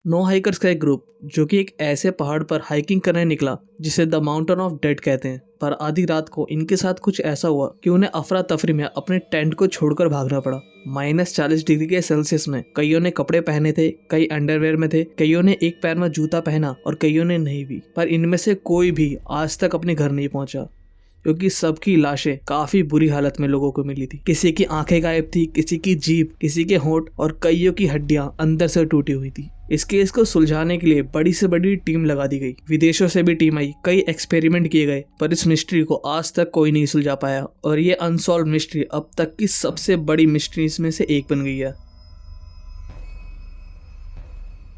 No hikers का एक group जो कि एक ऐसे पहाड़ पर हाइकिंग करने निकला जिसे द माउंटेन ऑफ डेड कहते हैं। पर आधी रात को इनके साथ कुछ ऐसा हुआ कि उन्हें अफरा तफरी में अपने टेंट को छोड़कर भागना पड़ा। -40 डिग्री के सेल्सियस में कईयों ने कपड़े पहने थे, कई अंडरवेयर में थे, कईयों ने एक पैर में जूता पहना और कईयों ने नहीं भी। पर इनमें से कोई भी आज तक अपने घर नहीं पहुंचा क्योंकि सबकी लाशें काफी बुरी हालत में लोगों को मिली थी। किसी की आंखें गायब थी, किसी की जीभ, किसी के होंठ और कईयों की हड्डियां अंदर से टूटी हुई थी। इस केस को सुलझाने के लिए बड़ी से बड़ी टीम लगा दी गई। विदेशों से भी टीम आई, कई एक्सपेरिमेंट किए गए, पर इस मिस्ट्री को आज तक कोई नहीं सुलझा पाया और ये अनसॉल्व मिस्ट्री अब तक की सबसे बड़ी मिस्ट्रीज में से एक बन गई है।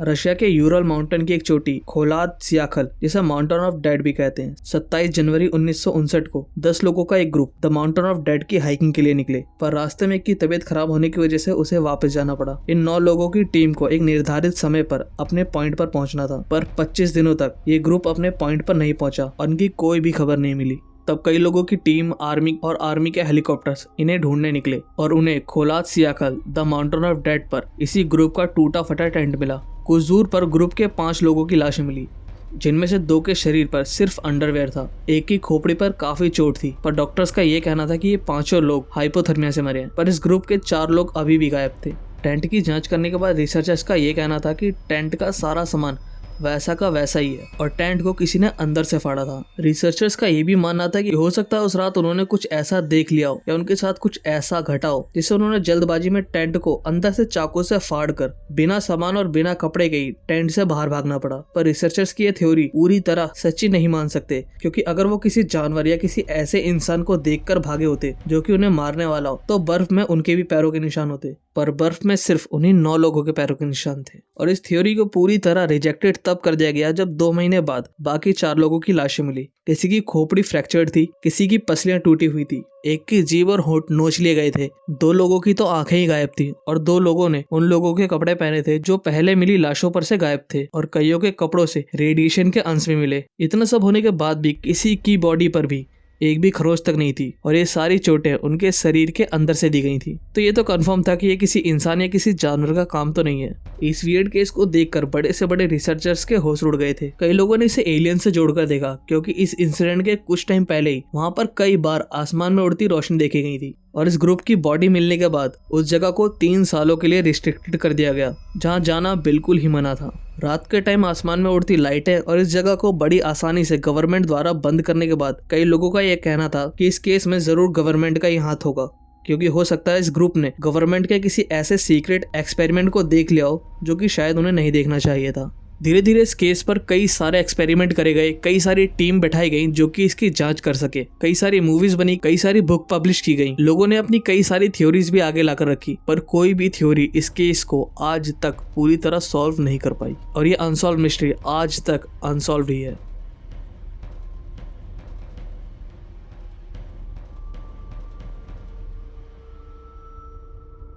रशिया के यूरल माउंटेन की एक चोटी खोलाद सियाखल, जिसे माउंटेन ऑफ डेड भी कहते हैं, 27 जनवरी 1959 को 10 लोगों का एक group the mountain of dead की हाइकिंग के लिए निकले। पर रास्ते में एक की तबीयत खराब होने की वजह से उसे वापस जाना पड़ा। इन 9 लोगों की टीम को एक निर्धारित समय पर अपने पॉइंट पर पहुंचना था, पर 25 दिनों तक ये ग्रुप अपने पॉइंट पर नहीं पहुंचा और उनकी कोई भी खबर नहीं मिली। तब कई लोगों की टीम, आर्मी के हेलीकॉप्टर्स इन्हें ढूंढने निकले और उन्हें खोलाद सियाखल द माउंटेन ऑफ डेड पर इसी ग्रुप का टूटा फटा टेंट मिला। कुछ दूर पर ग्रुप के 5 लोगों की लाशें मिली, जिनमें से 2 के शरीर पर सिर्फ अंडरवेयर था। एक की खोपड़ी पर काफी चोट थी, पर डॉक्टर्स का ये कहना था कि ये 5 लोग हाइपोथर्मिया से मरे हैं। पर इस ग्रुप के 4 लोग अभी भी गायब थे। टेंट की जांच करने के बाद रिसर्चर्स का ये कहना था कि टेंट का सारा सामान वैसा का वैसा ही है और टेंट को किसी ने अंदर से फाड़ा था। रिसर्चर्स का ये भी मानना था कि हो सकता है उस रात उन्होंने कुछ ऐसा देख लिया हो या उनके साथ कुछ ऐसा घटा हो जिससे उन्होंने जल्दबाजी में टेंट को अंदर से चाकू से फाड़ कर बिना सामान और बिना कपड़े के ही टेंट से बाहर भागना पड़ा। पर रिसर्चर्स की ये थ्योरी पूरी तरह सच्ची नहीं मान सकते, क्योंकि अगर वो किसी जानवर या किसी ऐसे इंसान को देखकर भागे होते जो कि उन्हें मारने वाला हो, तो बर्फ में उनके भी पैरों के निशान होते। पर बर्फ में सिर्फ उन्हीं 9 लोगों के पैरों के निशान थे। और इस थ्योरी को पूरी तरह रिजेक्टेड तब कर दिया गया जब 2 महीने बाद बाकी 4 लोगों की लाशें मिली। किसी की खोपड़ी फ्रैक्चर्ड थी, किसी की पसलियां टूटी हुई थी, एक की जीभ और होंठ नोच लिए गए थे, 2 लोगों की तो आंखें ही गायब थी और 2 लोगों ने उन लोगों के कपड़े पहने थे जो पहले मिली लाशों पर से गायब थे और कईयों के कपड़ों से रेडिएशन के अंश भी मिले। इतना सब होने के बाद भी किसी की बॉडी पर भी एक भी खरोच तक नहीं थी और ये सारी चोटें उनके शरीर के अंदर से दी गई थी। तो ये तो कंफर्म था कि ये किसी इंसान या किसी जानवर का काम तो नहीं है। इस वियर्ड केस को देखकर बड़े से बड़े रिसर्चर्स के होश उड़ गए थे। कई लोगों ने इसे एलियन से जोड़कर देखा, क्योंकि इस इंसिडेंट के कुछ टाइम पहले ही वहां पर कई बार आसमान में उड़ती रोशनी देखी गई थी। और इस ग्रुप की बॉडी मिलने के बाद उस जगह को 3 सालों के लिए रिस्ट्रिक्टेड कर दिया गया, जहां जाना बिल्कुल ही मना था। रात के टाइम आसमान में उड़ती लाइटें और इस जगह को बड़ी आसानी से गवर्नमेंट द्वारा बंद करने के बाद कई लोगों का यह कहना था कि इस केस में जरूर गवर्नमेंट का ही हाथ होगा, क्योंकि हो सकता है इस ग्रुप ने गवर्नमेंट के किसी ऐसे सीक्रेट एक्सपेरिमेंट को देख लिया हो जो कि शायद उन्हें नहीं देखना चाहिए था। धीरे धीरे इस केस पर कई सारे एक्सपेरिमेंट करे गए, कई सारी टीम बैठाई गई जो कि इसकी जांच कर सके, कई सारी मूवीज बनी, कई सारी बुक पब्लिश की गई, लोगों ने अपनी कई सारी थ्योरीज भी आगे लाकर रखी, पर कोई भी थ्योरी इस केस को आज तक पूरी तरह सॉल्व नहीं कर पाई और ये अनसॉल्व मिस्ट्री आज तक अनसॉल्व ही है।